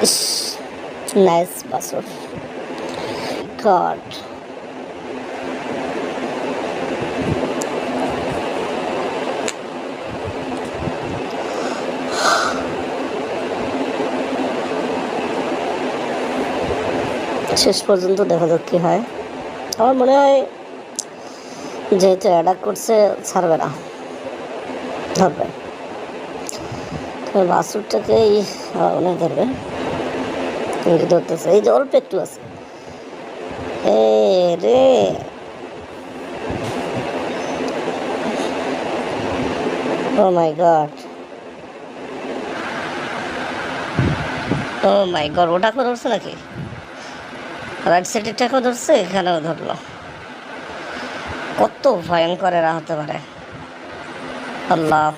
ইস, nice বাসর। God, শেষ পর্যন্ত দেখা যাক কি হয়। আমার মনে হয় যেহেতু অ্যাটাক করছে ছাড়বে না, ধরবে। বাসুরটাকেই অনেক ধরবে, ধরতেছে। এই যে অল্প একটু আছে, এ রে, ও মাই গড, ও মাই গড, ওটাকেও ধরছে নাকি? রাইট সাইডেরটাকেও ধরছে, এখানেও ধরলো। কত ভয়ঙ্কর এরা হতে পারে, আল্লাহ।